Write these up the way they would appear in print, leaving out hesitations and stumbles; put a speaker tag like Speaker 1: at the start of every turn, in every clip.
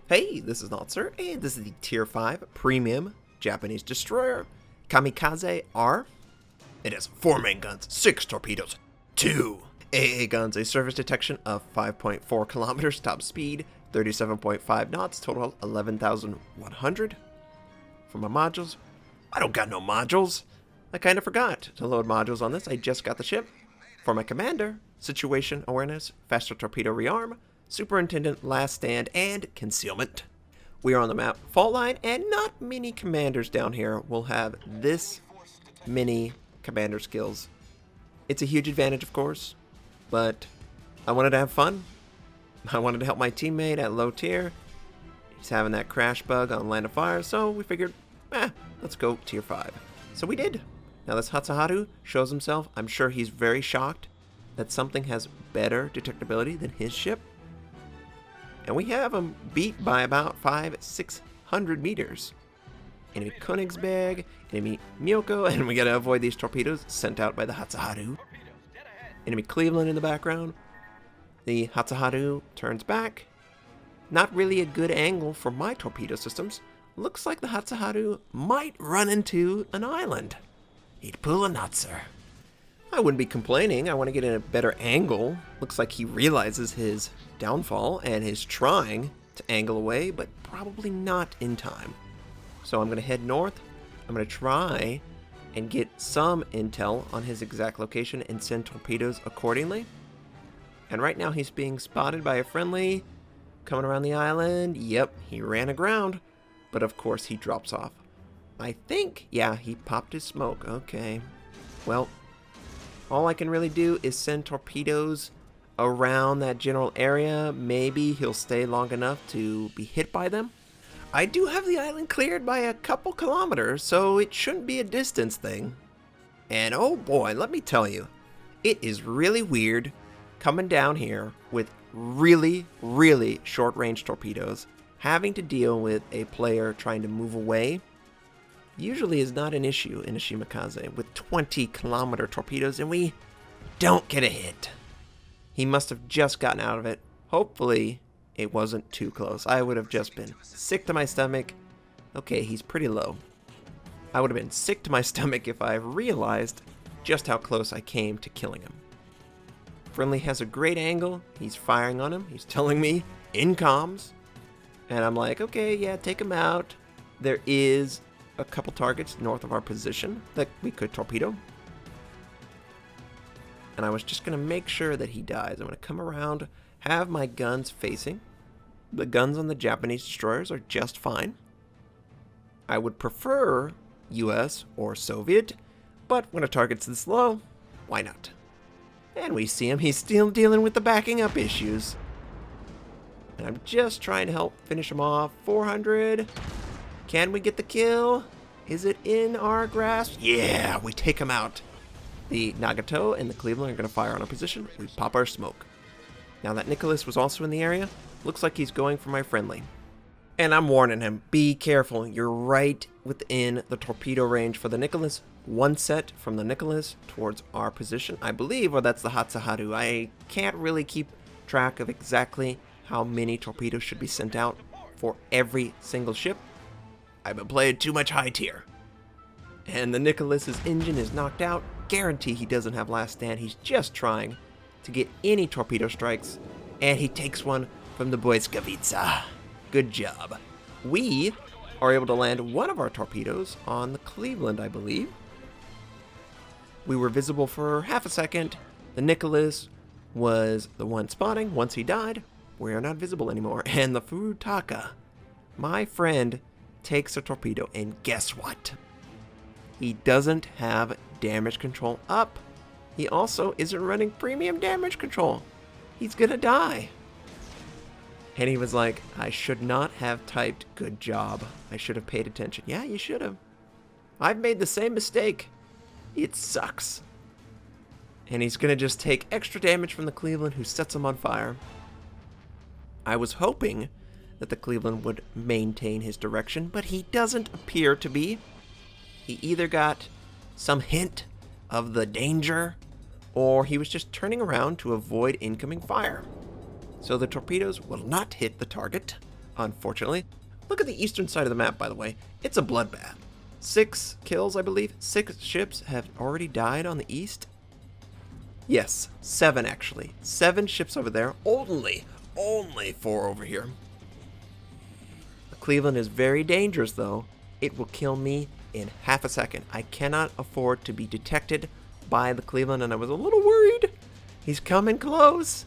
Speaker 1: Hey, this is Notser, and this is the Tier 5 Premium Japanese Destroyer, Kamikaze R. It has 4 main guns, 6 torpedoes, 2 AA guns, a surface detection of 5.4 kilometers, top speed 37.5 knots, total 11,100. For my modules, I don't got no modules. I kind of forgot to load modules on this. I just got the ship. For my commander, situation awareness, faster torpedo rearm, superintendent last stand, and concealment. We are on the map fault line, and not many commanders down here will have this many commander skills. It's a huge advantage, of course, but I wanted to have fun. I wanted to help my teammate at low tier. He's having that crash bug on Land of Fire, so we figured, let's go tier 5. So we did. Now this Hatsuharu shows himself. I'm sure he's very shocked that something has better detectability than his ship. And we have him beat by about 500-600 meters. Enemy Königsberg, enemy Myoko, and we gotta avoid these torpedoes sent out by the Hatsuharu. Enemy Cleveland in the background. The Hatsuharu turns back. Not really a good angle for my torpedo systems. Looks like the Hatsuharu might run into an island. He'd pull a Notser. I wouldn't be complaining. I want to get in a better angle. Looks like he realizes his downfall and is trying to angle away, but probably not in time. So I'm going to head north. I'm going to try and get some intel on his exact location and send torpedoes accordingly. And right now he's being spotted by a friendly coming around the island. Yep, he ran aground, but of course he drops off. I think, yeah, he popped his smoke. Okay, well, all I can really do is send torpedoes around that general area. Maybe he'll stay long enough to be hit by them. I do have the island cleared by a couple kilometers, so it shouldn't be a distance thing. And oh boy, let me tell you, it is really weird coming down here with really, really short-range torpedoes. Having to deal with a player trying to move away usually is not an issue in a Shimakaze with 20-kilometer torpedoes, and we don't get a hit. He must have just gotten out of it. Hopefully, it wasn't too close. I would have just been sick to my stomach. Okay, he's pretty low. I would have been sick to my stomach if I realized just how close I came to killing him. Friendly has a great angle. He's firing on him. He's telling me in comms. And I'm like, okay, yeah, take him out. There is a couple targets north of our position that we could torpedo. And I was just going to make sure that he dies. I'm going to come around, have my guns facing. The guns on the Japanese destroyers are just fine. I would prefer US or Soviet, but when a target's this low, why not? And we see him. He's still dealing with the backing up issues. And I'm just trying to help finish him off. 400. Can we get the kill? Is it in our grasp? Yeah, we take him out. The Nagato and the Cleveland are going to fire on our position. We pop our smoke. Now that Nicholas was also in the area, looks like he's going for my friendly. And I'm warning him, be careful. You're right within the torpedo range for the Nicholas. One set from the Nicholas towards our position, I believe, or that's the Hatsuharu. I can't really keep track of exactly how many torpedoes should be sent out for every single ship. I've been playing too much high tier. And the Nicholas's engine is knocked out. Guarantee he doesn't have last stand. He's just trying to get any torpedo strikes. And he takes one from the Boyskavitsa. Good job. We are able to land one of our torpedoes on the Cleveland, I believe. We were visible for half a second. The Nicholas was the one spotting. Once he died, we are not visible anymore. And the Furutaka, my friend, takes a torpedo, and guess what? He doesn't have damage control up. He also isn't running premium damage control. He's gonna die. And he was like, I should not have typed good job. I should have paid attention. Yeah, you should have. I've made the same mistake. It sucks. And he's gonna just take extra damage from the Cleveland, who sets him on fire. I was hoping that the Cleveland would maintain his direction, but he doesn't appear to be. He either got some hint of the danger, or he was just turning around to avoid incoming fire. So the torpedoes will not hit the target. unfortunately. Look at the eastern side of the map, by the way. It's a bloodbath. 6 kills, I believe. 6 ships have already died on the east. Yes, 7 actually. 7 ships over there. Only 4 over here. The Cleveland is very dangerous, though. It will kill me in half a second. I cannot afford to be detected by the Cleveland, and I was a little worried. He's coming close.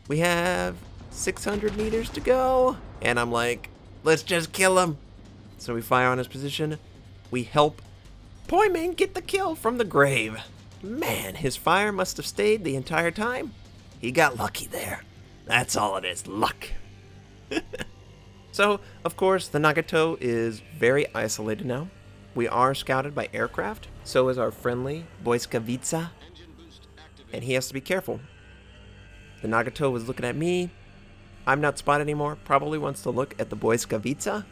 Speaker 1: We have 600 meters to go, and I'm like, let's just kill him. So we fire on his position. We help Poimin get the kill from the grave. Man, his fire must have stayed the entire time. He got lucky there. That's all it is, luck. So, of course, the Nagato is very isolated now. We are scouted by aircraft. So is our friendly Boyskavica. And he has to be careful. The Nagato was looking at me. I'm not spotted anymore. Probably wants to look at the Boyskavica.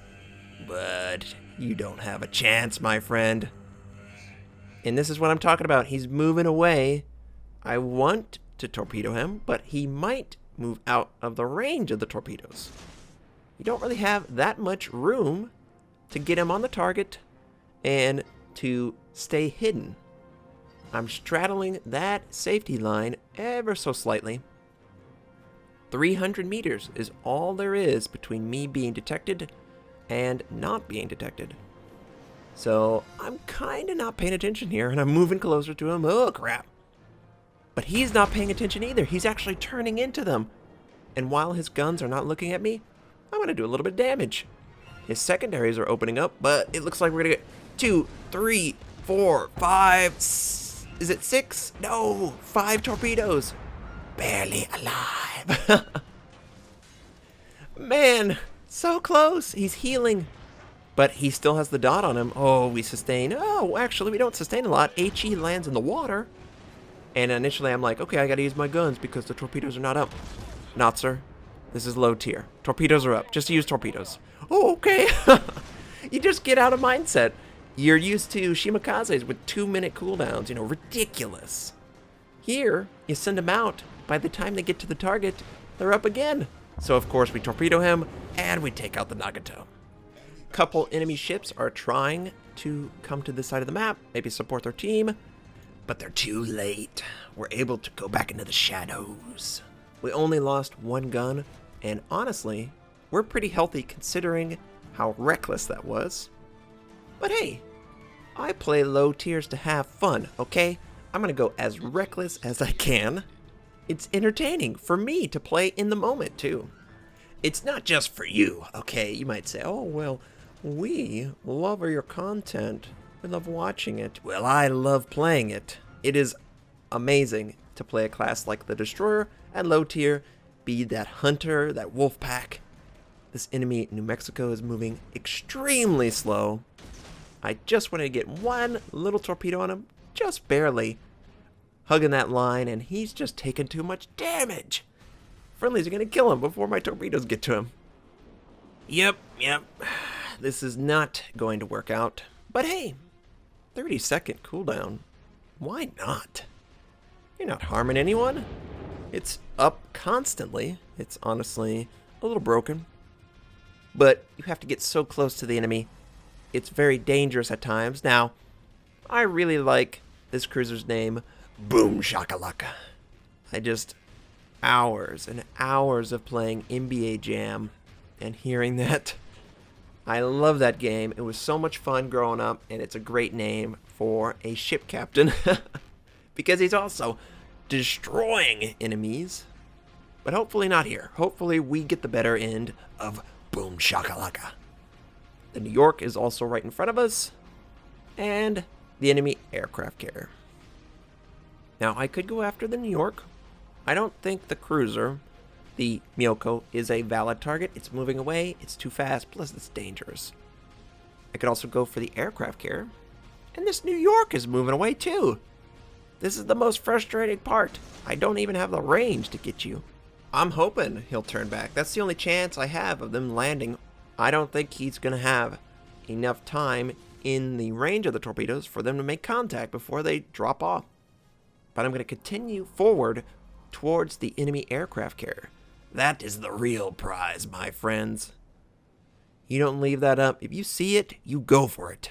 Speaker 1: But you don't have a chance, my friend. And this is what I'm talking about. He's moving away. I want to torpedo him, but he might move out of the range of the torpedoes. You don't really have that much room to get him on the target and to stay hidden. I'm straddling that safety line ever so slightly. 300 meters is all there is between me being detected and not being detected. So I'm kind of not paying attention here, and I'm moving closer to him. Oh, crap. But he's not paying attention either. He's actually turning into them. And while his guns are not looking at me, I'm going to do a little bit of damage. His secondaries are opening up, but it looks like we're going to get 2, 3, 4, 5, is it 6? No, 5 torpedoes. Barely alive. Man, so close. He's healing. But he still has the dot on him. Oh, we sustain. Oh, actually, we don't sustain a lot. HE lands in the water. And initially, I'm like, okay, I got to use my guns because the torpedoes are not up. Notser, this is low tier. Torpedoes are up. Just use torpedoes. Oh, okay. You just get out of mindset. You're used to Shimakazes with 2-minute cooldowns. You know, ridiculous. Here, you send them out. By the time they get to the target, they're up again. So, of course, we torpedo him, and we take out the Nagato. Couple enemy ships are trying to come to this side of the map, maybe support their team, but they're too late. We're able to go back into the shadows. We only lost 1 gun, and honestly, we're pretty healthy considering how reckless that was. But hey, I play low tiers to have fun, okay? I'm gonna go as reckless as I can. It's entertaining for me to play in the moment, too. It's not just for you, okay? You might say, oh, well, we love your content. We love watching it. Well, I love playing it. It is amazing to play a class like the Destroyer at low tier, be that hunter, that wolf pack. This enemy New Mexico is moving extremely slow. I just wanted to get 1 little torpedo on him, just barely. Hugging that line, and he's just taking too much damage. Friendlies are going to kill him before my torpedoes get to him. Yep. This is not going to work out. But hey, 30-second cooldown. Why not? You're not harming anyone. It's up constantly. It's honestly a little broken. But you have to get so close to the enemy. It's very dangerous at times. Now, I really like this cruiser's name, Boom Shakalaka. Hours and hours of playing NBA Jam and hearing that. I love that game. It was so much fun growing up, and it's a great name for a ship captain because he's also destroying enemies. But hopefully not here. Hopefully we get the better end of Boom Shakalaka. The New York is also right in front of us, and the enemy aircraft carrier. Now, I could go after the New York. I don't think the cruiser, the Miyoko, is a valid target. It's moving away, it's too fast, plus it's dangerous. I could also go for the aircraft carrier. And this New York is moving away too. This is the most frustrating part. I don't even have the range to get you. I'm hoping he'll turn back. That's the only chance I have of them landing. I don't think he's going to have enough time in the range of the torpedoes for them to make contact before they drop off. But I'm going to continue forward towards the enemy aircraft carrier. That is the real prize, my friends. You don't leave that up. If you see it, you go for it.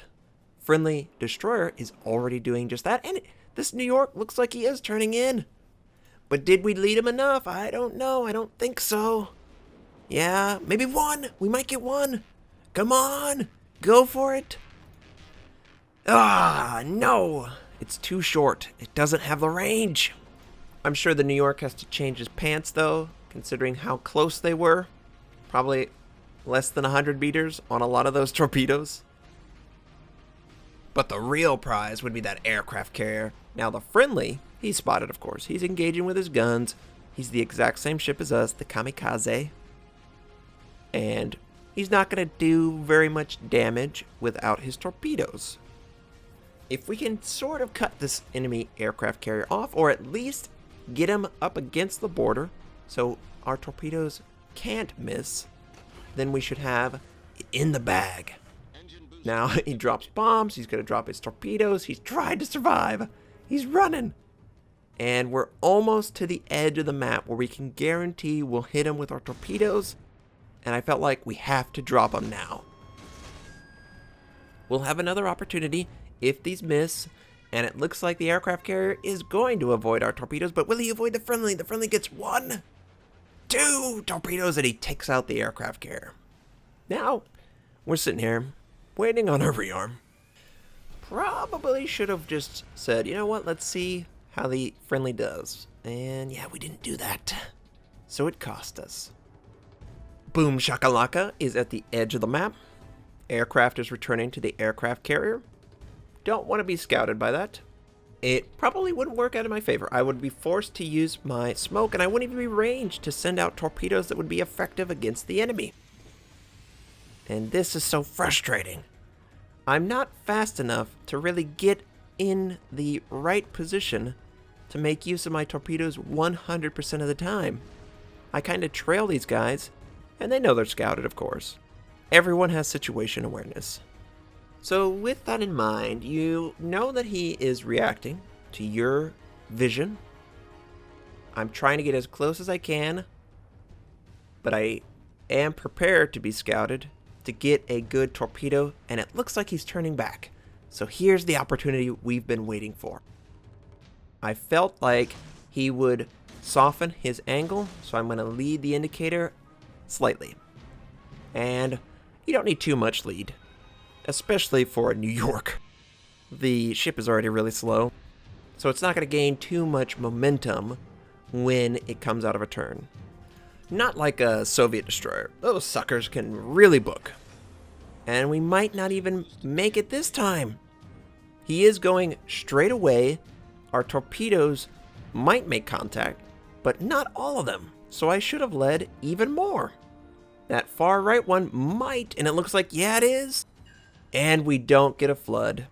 Speaker 1: Friendly destroyer is already doing just that. And this New York looks like he is turning in. But did we lead him enough? I don't know. I don't think so. Yeah, maybe one. We might get one. Come on. Go for it. Ah, no. It's too short. It doesn't have the range. I'm sure the New York has to change his pants, though, considering how close they were. Probably less than 100 meters on a lot of those torpedoes. But the real prize would be that aircraft carrier. Now, the friendly, he's spotted, of course. He's engaging with his guns. He's the exact same ship as us, the Kamikaze. And he's not going to do very much damage without his torpedoes. If we can sort of cut this enemy aircraft carrier off, or at least get him up against the border so our torpedoes can't miss, then we should have it in the bag. Now, he drops bombs, he's going to drop his torpedoes, he's tried to survive, he's running. And we're almost to the edge of the map where we can guarantee we'll hit him with our torpedoes, and I felt like we have to drop him now. We'll have another opportunity if these miss, and it looks like the aircraft carrier is going to avoid our torpedoes, but will he avoid the friendly? The friendly gets 1, 2 torpedoes, and he takes out the aircraft carrier. Now, we're sitting here, waiting on our rearm. Probably should have just said, you know what, let's see how the friendly does. And yeah, we didn't do that. So it cost us. Boom Shakalaka is at the edge of the map. Aircraft is returning to the aircraft carrier. Don't want to be scouted by that. It probably wouldn't work out in my favor. I would be forced to use my smoke, and I wouldn't even be ranged to send out torpedoes that would be effective against the enemy. And this is so frustrating. I'm not fast enough to really get in the right position to make use of my torpedoes 100% of the time. I kind of trail these guys, and they know they're scouted, of course. Everyone has situation awareness. So with that in mind, you know that he is reacting to your vision. I'm trying to get as close as I can, but I am prepared to be scouted to get a good torpedo, and it looks like he's turning back. So here's the opportunity we've been waiting for. I felt like he would soften his angle, so I'm going to lead the indicator slightly. And you don't need too much lead, especially for New York. The ship is already really slow, so it's not going to gain too much momentum when it comes out of a turn. Not like a Soviet destroyer. Those suckers can really book. And we might not even make it this time. He is going straight away. Our torpedoes might make contact, but not all of them. So I should have led even more. That far right one might, and it looks like, yeah, it is. And we don't get a flood.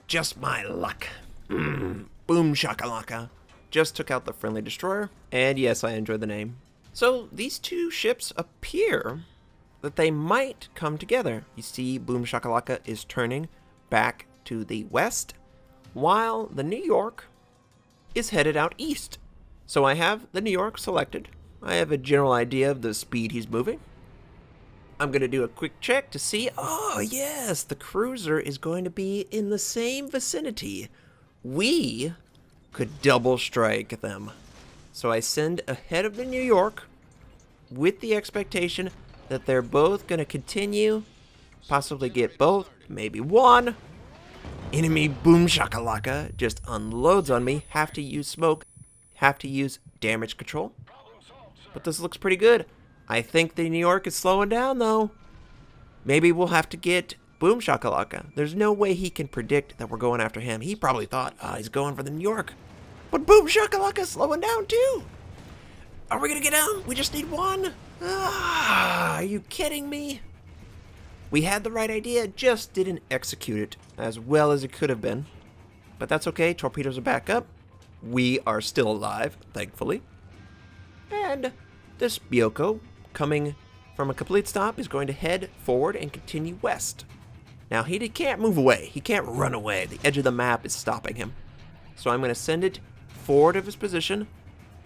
Speaker 1: Just my luck. Boom Shakalaka. Just took out the friendly destroyer. And yes, I enjoy the name. So these two ships appear that they might come together. You see Boom Shakalaka is turning back to the west, while the New York is headed out east. So I have the New York selected. I have a general idea of the speed he's moving. I'm going to do a quick check to see. Oh yes, the cruiser is going to be in the same vicinity. We could double strike them. So I send ahead of the New York with the expectation that they're both going to continue, possibly get both, maybe one. Enemy Boom Shakalaka just unloads on me. Have to use smoke, have to use damage control. But this looks pretty good. I think the New York is slowing down though. Maybe we'll have to get Boom Shakalaka. There's no way he can predict that we're going after him. He probably thought, he's going for the New York. But Boom Shakalaka's slowing down too. Are we gonna get down? We just need one? Are you kidding me? We had the right idea, just didn't execute it as well as it could have been. But that's okay, torpedoes are back up. We are still alive, thankfully. And this Byoko, coming from a complete stop, is going to head forward and continue west. Now, he can't move away. He can't run away. The edge of the map is stopping him. So I'm going to send it forward of his position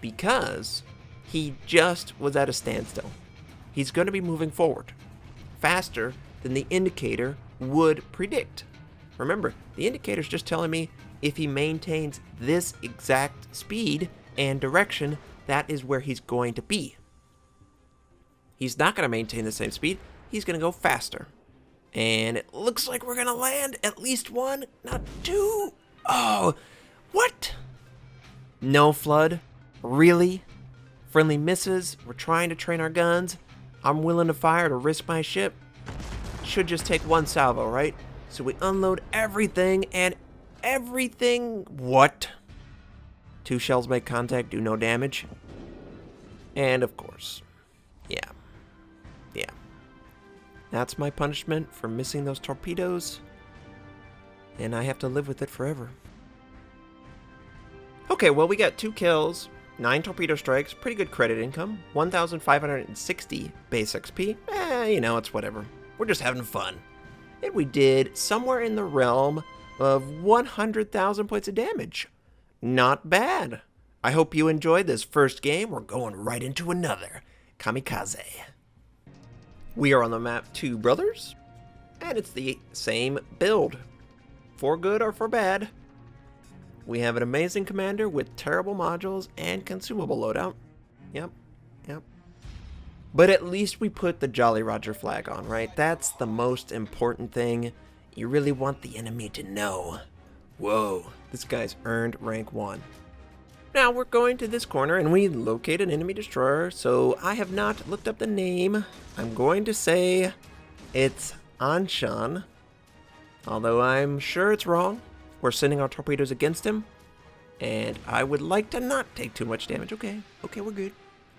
Speaker 1: because he just was at a standstill. He's going to be moving forward. faster than the indicator would predict. Remember, the indicator's just telling me if he maintains this exact speed and direction, that is where he's going to be. He's not going to maintain the same speed. He's going to go faster. And it looks like we're going to land at least one, not two. Oh, what? No flood? Really? Friendly misses? We're trying to train our guns. I'm willing to fire to risk my ship. Should just take one salvo, right? So we unload everything and everything. What? 2 shells make contact, do no damage. And of course, yeah. That's my punishment for missing those torpedoes. And I have to live with it forever. Okay, well, we got 2 kills, 9 torpedo strikes, pretty good credit income, 1,560 base XP. It's whatever. We're just having fun. And we did somewhere in the realm of 100,000 points of damage. Not bad. I hope you enjoyed this first game. We're going right into another. Kamikaze. We are on the map Two Brothers, and it's the same build. For good or for bad. We have an amazing commander with terrible modules and consumable loadout. Yep. But at least we put the Jolly Roger flag on, right? That's the most important thing. You really want the enemy to know. Whoa, this guy's earned rank 1. Now we're going to this corner and we locate an enemy destroyer, so I have not looked up the name. I'm going to say it's Anshan, although I'm sure it's wrong. We're sending our torpedoes against him, and I would like to not take too much damage. Okay, we're good.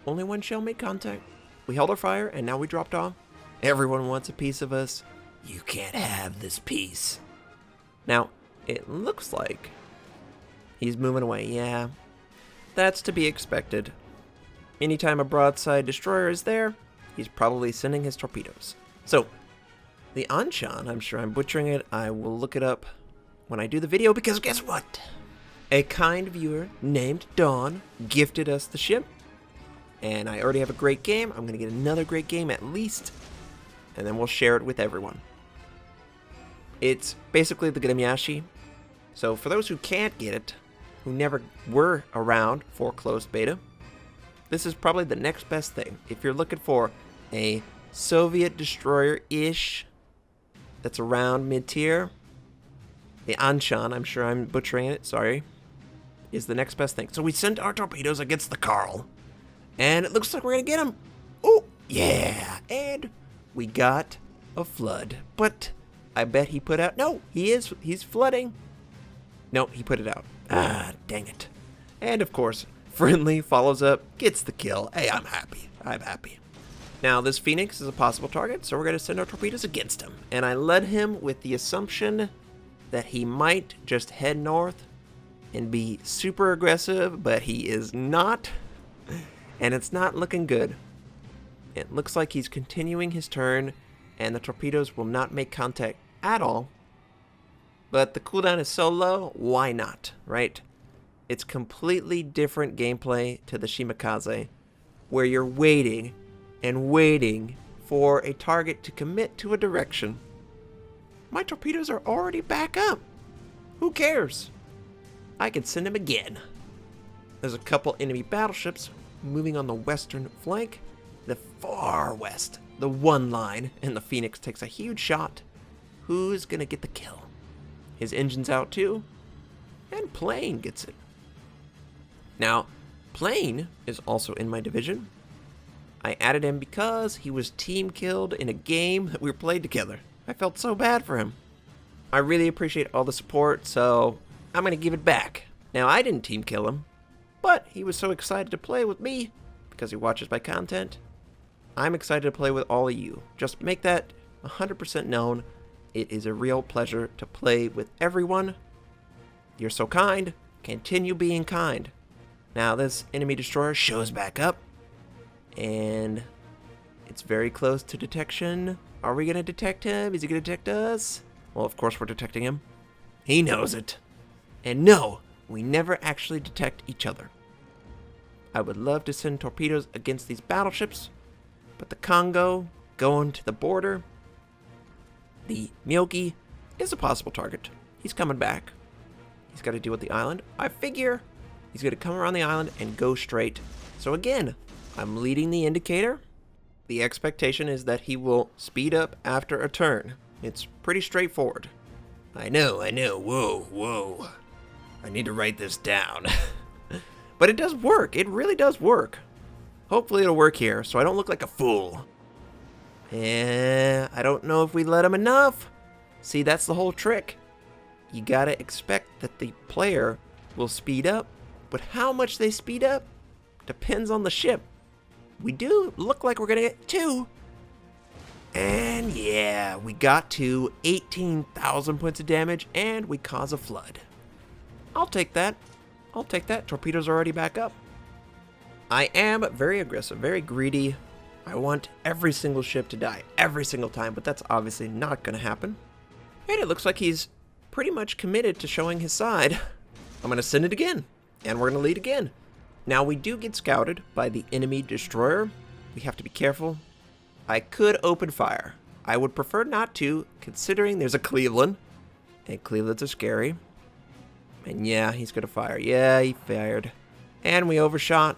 Speaker 1: Only 1 shell made contact. We held our fire, and now we dropped off. Everyone wants a piece of us. You can't have this piece. Now, it looks like he's moving away. Yeah, that's to be expected. Anytime a broadside destroyer is there, he's probably sending his torpedoes. So, the Anshan, I'm sure I'm butchering it. I will look it up when I do the video, because guess what? A kind viewer named Dawn gifted us the ship, and I already have a great game. I'm going to get another great game at least, and then we'll share it with everyone. It's basically the Gudemiyashi. So for those who can't get it, who never were around for closed beta, this is probably the next best thing. If you're looking for a Soviet destroyer-ish that's around mid-tier, the Anshan, I'm sure I'm butchering it, sorry, is the next best thing. So we sent our torpedoes against the Carl, and it looks like we're going to get him. Oh, yeah, and we got a flood, but I bet he put out, no, he's flooding. No, he put it out. Ah, dang it. And of course, Friendly follows up, gets the kill. Hey, I'm happy. Now, this Phoenix is a possible target, so we're going to send our torpedoes against him. And I led him with the assumption that he might just head north and be super aggressive, but he is not. And it's not looking good. It looks like he's continuing his turn, and the torpedoes will not make contact at all. But the cooldown is so low, why not, right? It's completely different gameplay to the Shimakaze, where you're waiting and waiting for a target to commit to a direction. My torpedoes are already back up. Who cares? I can send them again. There's a couple enemy battleships moving on the western flank, the far west, the 1 line, and the Phoenix takes a huge shot. Who's gonna get the kill? His engine's out too, and Plane gets it. Now, Plane is also in my division. I added him because he was team killed in a game that we played together. I felt so bad for him. I really appreciate all the support, so I'm going to give it back. Now, I didn't team kill him, but he was so excited to play with me because he watches my content. I'm excited to play with all of you. Just make that 100% known. It is a real pleasure to play with everyone. You're so kind. Continue being kind. Now, this enemy destroyer shows back up, and it's very close to detection. Are we going to detect him? Is he going to detect us? Well, of course we're detecting him. He knows it. And no, we never actually detect each other. I would love to send torpedoes against these battleships, but the Congo going to the border The Myogi is a possible target. He's coming back. He's got to deal with the island. I figure he's going to come around the island and go straight. So again, I'm leading the indicator. The expectation is that he will speed up after a turn. It's pretty straightforward. I know. Whoa. I need to write this down. But it does work. It really does work. Hopefully it'll work here so I don't look like a fool. I don't know if we let him enough. See, that's the whole trick. You gotta expect that the player will speed up, but how much they speed up depends on the ship. We do look like we're gonna get 2. And yeah, we got to 18,000 points of damage and we cause a flood. I'll take that. Torpedoes are already back up. I am very aggressive, very greedy. I want every single ship to die every single time, but that's obviously not gonna happen. And it looks like he's pretty much committed to showing his side. I'm gonna send it again, and we're gonna lead again. Now we do get scouted by the enemy destroyer. We have to be careful. I could open fire. I would prefer not to, considering there's a Cleveland, and Clevelands are scary. And yeah, he's gonna fire. Yeah, he fired. And we overshot.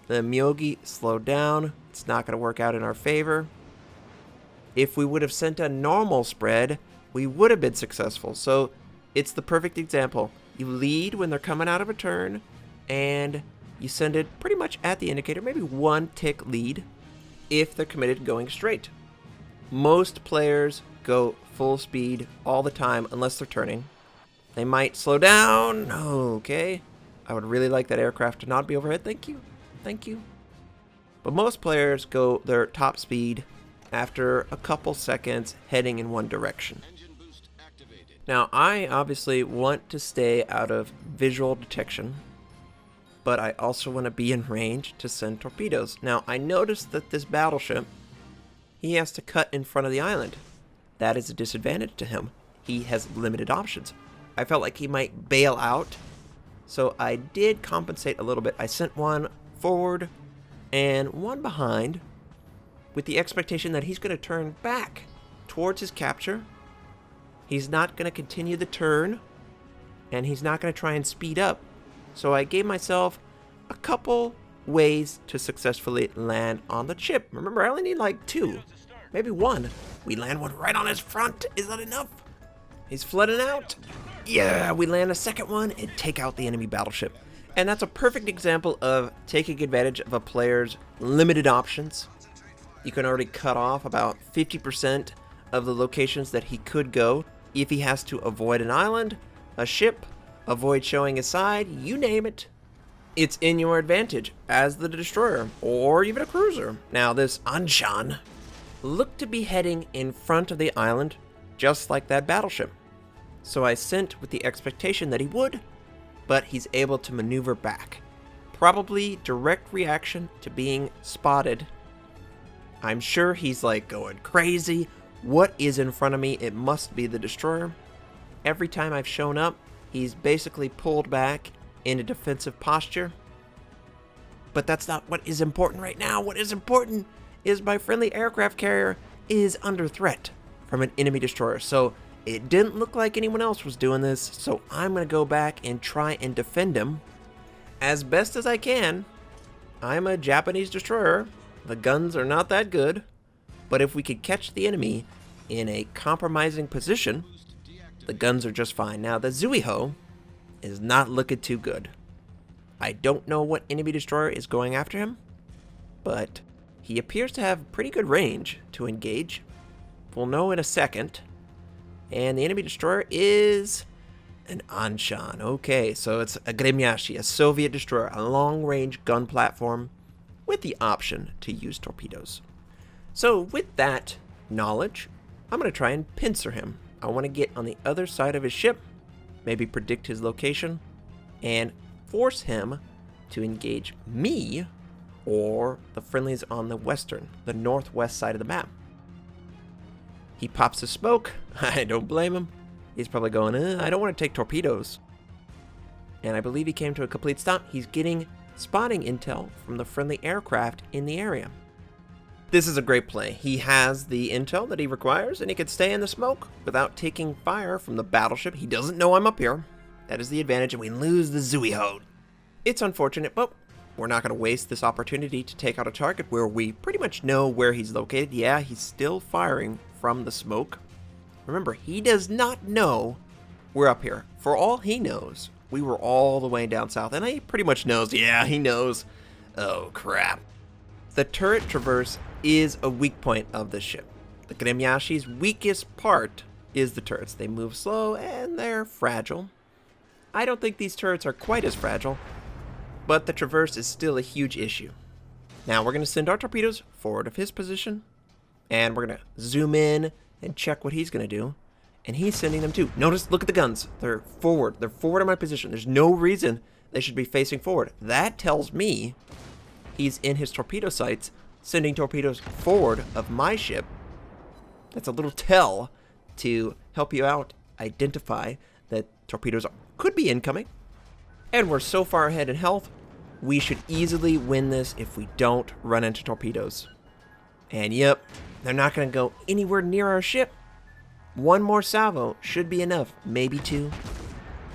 Speaker 1: The Myogi slowed down. It's not gonna work out in our favor. If we would have sent a normal spread, we would have been successful. So it's the perfect example. You lead when they're coming out of a turn, and you send it pretty much at the indicator, maybe 1 tick lead, if they're committed to going straight. Most players go full speed all the time unless they're turning. They might slow down. Okay. I would really like that aircraft to not be overhead. Thank you. But most players go their top speed after a couple seconds heading in one direction. Now, I obviously want to stay out of visual detection, but I also want to be in range to send torpedoes. Now, I noticed that this battleship, he has to cut in front of the island. That is a disadvantage to him. He has limited options. I felt like he might bail out, so I did compensate a little bit. I sent one forward and one behind with the expectation that he's going to turn back towards his capture. He's not going to continue the turn, and he's not going to try and speed up. So I gave myself a couple ways to successfully land on the ship. Remember, I only need like 2, maybe 1. We land one right on his front. Is that enough? He's flooding out. Yeah, we land a second one and take out the enemy battleship. And that's a perfect example of taking advantage of a player's limited options. You can already cut off about 50% of the locations that he could go if he has to avoid an island, a ship, avoid showing his side, you name it. It's in your advantage as the destroyer or even a cruiser. Now this Anshan looked to be heading in front of the island just like that battleship. So I sent with the expectation that he would, but he's able to maneuver back. Probably direct reaction to being spotted. I'm sure he's like going crazy. What is in front of me? It must be the destroyer. Every time I've shown up, he's basically pulled back in a defensive posture. But that's not what is important right now. What is important is my friendly aircraft carrier is under threat from an enemy destroyer. So it didn't look like anyone else was doing this, so I'm going to go back and try and defend him as best as I can. I'm a Japanese destroyer. The guns are not that good, but if we could catch the enemy in a compromising position, the guns are just fine. Now, the Zuiho is not looking too good. I don't know what enemy destroyer is going after him, but he appears to have pretty good range to engage. We'll know in a second. And the enemy destroyer is an Anshan. Okay, so it's a Gremyashi, a Soviet destroyer, a long-range gun platform with the option to use torpedoes. So with that knowledge, I'm going to try and pincer him. I want to get on the other side of his ship, maybe predict his location, and force him to engage me or the friendlies on the northwest side of the map. He pops his smoke. I don't blame him. He's probably going, I don't want to take torpedoes. And I believe he came to a complete stop. He's getting spotting intel from the friendly aircraft in the area. This is a great play. He has the intel that he requires, and he can stay in the smoke without taking fire from the battleship. He doesn't know I'm up here. That is the advantage, and we lose the Zuihode. It's unfortunate, but we're not going to waste this opportunity to take out a target where we pretty much know where he's located. Yeah, he's still firing from the smoke. Remember, he does not know we're up here. For all he knows, we were all the way down south, and he pretty much knows. Yeah, he knows. Oh, crap. The turret traverse is a weak point of this ship. The Grimyashi's weakest part is the turrets. They move slow and they're fragile. I don't think these turrets are quite as fragile, but the traverse is still a huge issue. Now we're going to send our torpedoes forward of his position, and we're going to zoom in and check what he's going to do. And he's sending them too. Notice, look at the guns. They're forward. They're forward of my position. There's no reason they should be facing forward. That tells me he's in his torpedo sights, sending torpedoes forward of my ship. That's a little tell to help you out identify that torpedoes could be incoming. And we're so far ahead in health, we should easily win this if we don't run into torpedoes. And yep, they're not going to go anywhere near our ship. One more salvo should be enough, maybe two.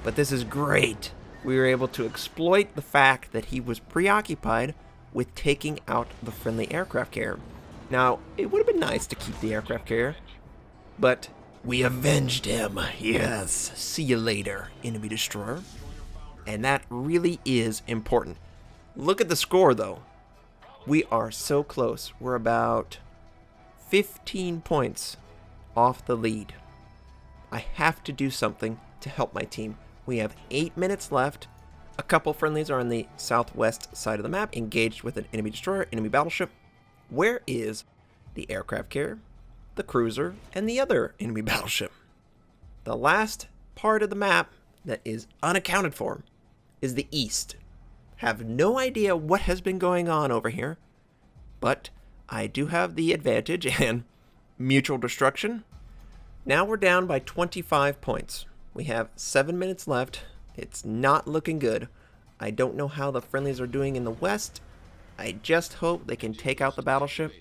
Speaker 1: But this is great. We were able to exploit the fact that he was preoccupied with taking out the friendly aircraft carrier. Now, it would have been nice to keep the aircraft carrier, but we avenged him. Yes, see you later, enemy destroyer. And that really is important. Look at the score, though. We are so close. We're about 15 points off the lead. I have to do something to help my team. We have 8 minutes left. A couple friendlies are on the southwest side of the map, engaged with an enemy destroyer, enemy battleship. Where is the aircraft carrier, the cruiser, and the other enemy battleship? The last part of the map that is unaccounted for is the east. Have no idea what has been going on over here, but I do have the advantage and mutual destruction. Now we're down by 25 points. We have 7 minutes left. It's not looking good. I don't know how the friendlies are doing in the west. I just hope they can take out the battleship.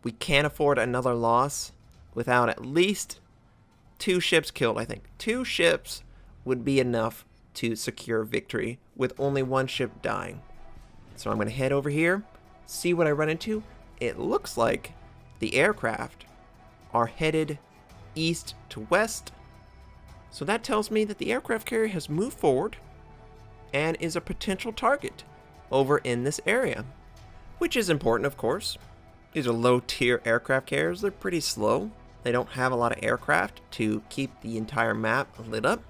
Speaker 1: We can't afford another loss without at least 2 ships killed, I think. 2 ships would be enough to secure victory with only 1 ship dying. So I'm going to head over here, see what I run into. It looks like the aircraft are headed east to west. So that tells me that the aircraft carrier has moved forward and is a potential target over in this area, which is important, of course. These are low-tier aircraft carriers. They're pretty slow. They don't have a lot of aircraft to keep the entire map lit up.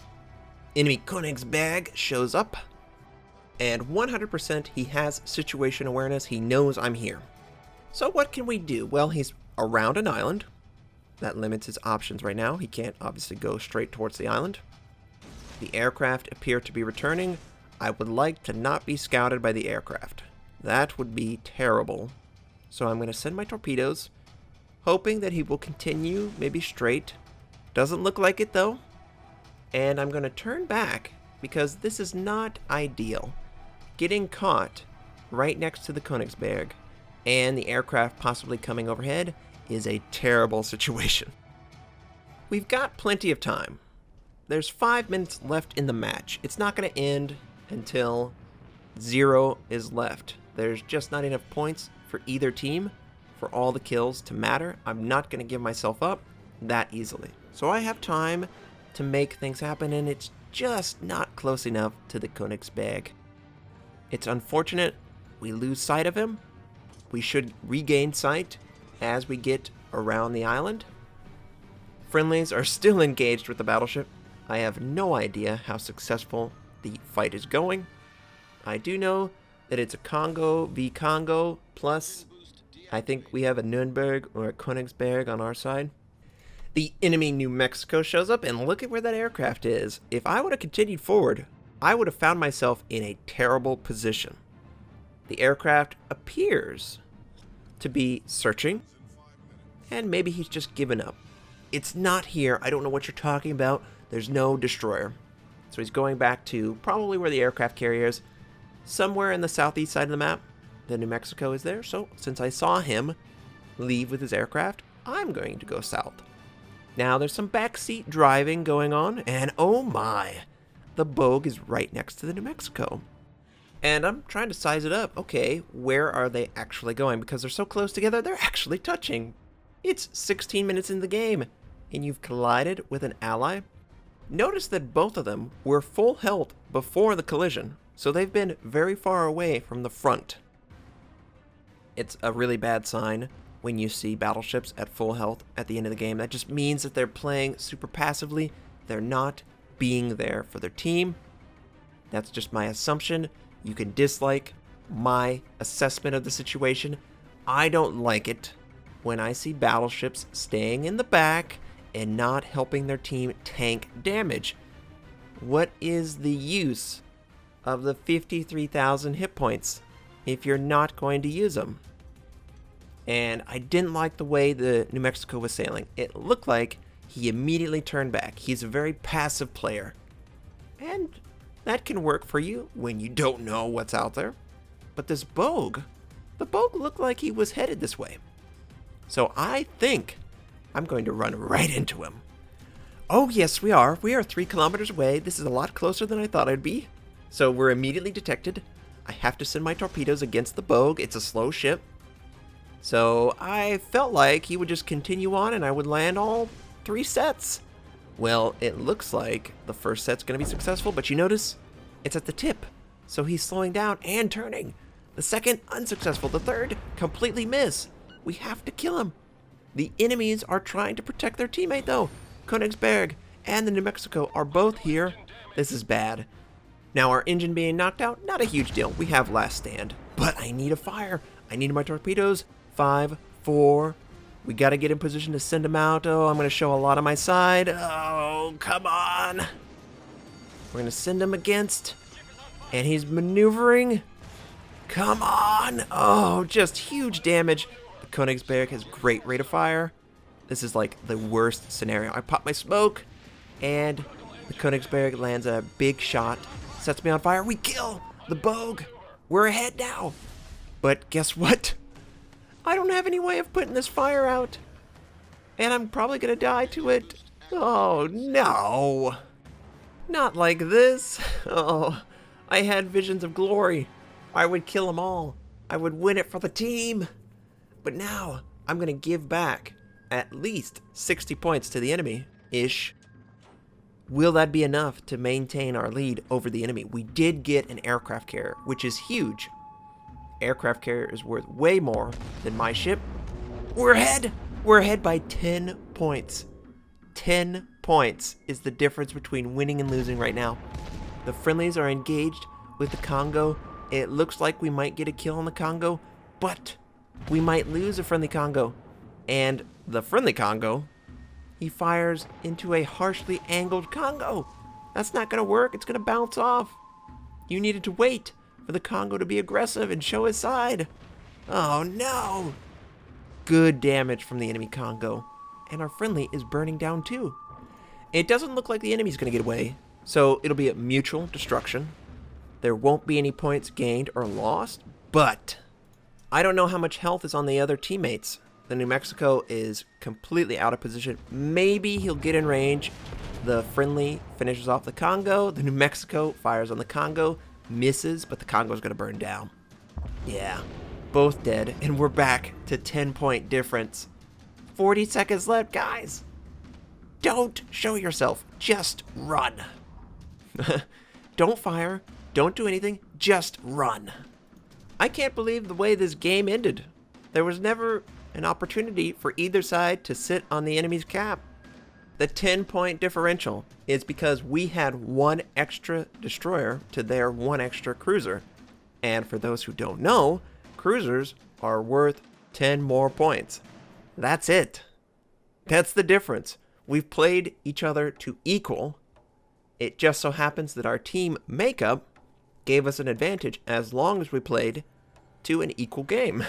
Speaker 1: Enemy Königsberg shows up, and 100% he has situation awareness. He knows I'm here. So what can we do? Well, he's around an island. That limits his options right now. He can't obviously go straight towards the island. The aircraft appear to be returning. I would like to not be scouted by the aircraft. That would be terrible. So I'm going to send my torpedoes, hoping that he will continue maybe straight. Doesn't look like it though. And I'm going to turn back because this is not ideal. Getting caught right next to the Königsberg and the aircraft possibly coming overhead is a terrible situation. We've got plenty of time. There's 5 minutes left in the match. It's not going to end until 0 is left. There's just not enough points for either team for all the kills to matter. I'm not going to give myself up that easily. So I have time to make things happen, and it's just not close enough to the Königsberg. It's unfortunate we lose sight of him. We should regain sight as we get around the island. Friendlies are still engaged with the battleship. I have no idea how successful the fight is going. I do know that it's a Congo v Congo, plus I think we have a Nuremberg or a Königsberg on our side. The enemy New Mexico shows up, and look at where that aircraft is. If I would have continued forward, I would have found myself in a terrible position. The aircraft appears to be searching, and maybe he's just given up. It's not here. I don't know what you're talking about. There's no destroyer. So he's going back to probably where the aircraft carrier is, somewhere in the southeast side of the map. The New Mexico is there. So since I saw him, leave with his aircraft. I'm going to go south. Now there's some backseat driving going on, and oh my, the Bogue is right next to the New Mexico. And I'm trying to size it up. Okay, where are they actually going? Because they're so close together, they're actually touching. It's 16 minutes in the game, and you've collided with an ally. Notice that both of them were full health before the collision, so they've been very far away from the front. It's a really bad sign when you see battleships at full health at the end of the game. That just means that they're playing super passively. They're not being there for their team. That's just my assumption. You can dislike my assessment of the situation. I don't like it when I see battleships staying in the back and not helping their team tank damage. What is the use of the 53,000 hit points if you're not going to use them? And I didn't like the way the New Mexico was sailing. It looked like he immediately turned back. He's a very passive player. And that can work for you when you don't know what's out there. But this Bogue, the Bogue looked like he was headed this way. So I think I'm going to run right into him. Oh yes, we are. We are 3 kilometers away. This is a lot closer than I thought I'd be. So we're immediately detected. I have to send my torpedoes against the Bogue. It's a slow ship. So I felt like he would just continue on and I would land all 3 sets. Well, it looks like the first set's going to be successful, but you notice it's at the tip. So he's slowing down and turning. The second, unsuccessful. The third, completely miss. We have to kill him. The enemies are trying to protect their teammate though. Königsberg and the New Mexico are both here. This is bad. Now our engine being knocked out, not a huge deal. We have last stand. But I need a fire. I need my torpedoes. 5, 4. We got to get in position to send them out. Oh, I'm going to show a lot on my side. Oh, come on. We're going to send him against. And he's maneuvering. Come on. Oh, just huge damage. The Königsberg has great rate of fire. This is like the worst scenario. I pop my smoke. And the Königsberg lands a big shot. Sets me on fire. We kill the Bogue. We're ahead now. But guess what? I don't have any way of putting this fire out. And I'm probably going to die to it. Oh, no. Not like this. Oh, I had visions of glory. I would kill them all. I would win it for the team. But now, I'm going to give back at least 60 points to the enemy-ish. Will that be enough to maintain our lead over the enemy? We did get an aircraft carrier, which is huge. Aircraft carrier is worth way more than my ship. We're ahead! We're ahead by 10 points. 10 points is the difference between winning and losing right now. The friendlies are engaged with the Congo. It looks like we might get a kill on the Congo, but we might lose a friendly Congo. And the friendly Congo, he fires into a harshly angled Congo. That's not going to work. It's going to bounce off. You needed to wait for the Congo to be aggressive and show his side. Oh no! Good damage from the enemy Congo. And our friendly is burning down too. It doesn't look like the enemy's going to get away, so it'll be a mutual destruction. There won't be any points gained or lost, but I don't know how much health is on the other teammates. The New Mexico is completely out of position. Maybe he'll get in range. The friendly finishes off the Congo. The New Mexico fires on the Congo. Misses, but the Congo's going to burn down. Yeah, both dead, and we're back to 10-point difference. 40 seconds left, guys. Don't show yourself. Just run. Don't fire. Don't do anything. Just run. I can't believe the way this game ended. There was never an opportunity for either side to sit on the enemy's cap. The 10-point differential is because we had 1 extra destroyer to their 1 extra cruiser. And for those who don't know, cruisers are worth 10 more points. That's it. That's the difference. We've played each other to equal. It just so happens that our team makeup gave us an advantage as long as we played to an equal game.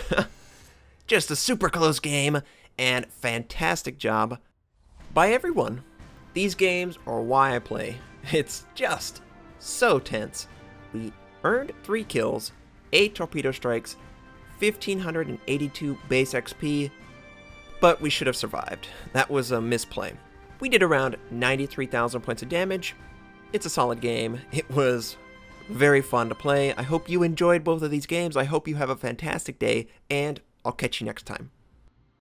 Speaker 1: Just a super close game and fantastic job by everyone. These games are why I play. It's just so tense. We earned 3 kills, 8 torpedo strikes, 1,582 base XP, but we should have survived. That was a misplay. We did around 93,000 points of damage. It's a solid game. It was very fun to play. I hope you enjoyed both of these games. I hope you have a fantastic day, and I'll catch you next time.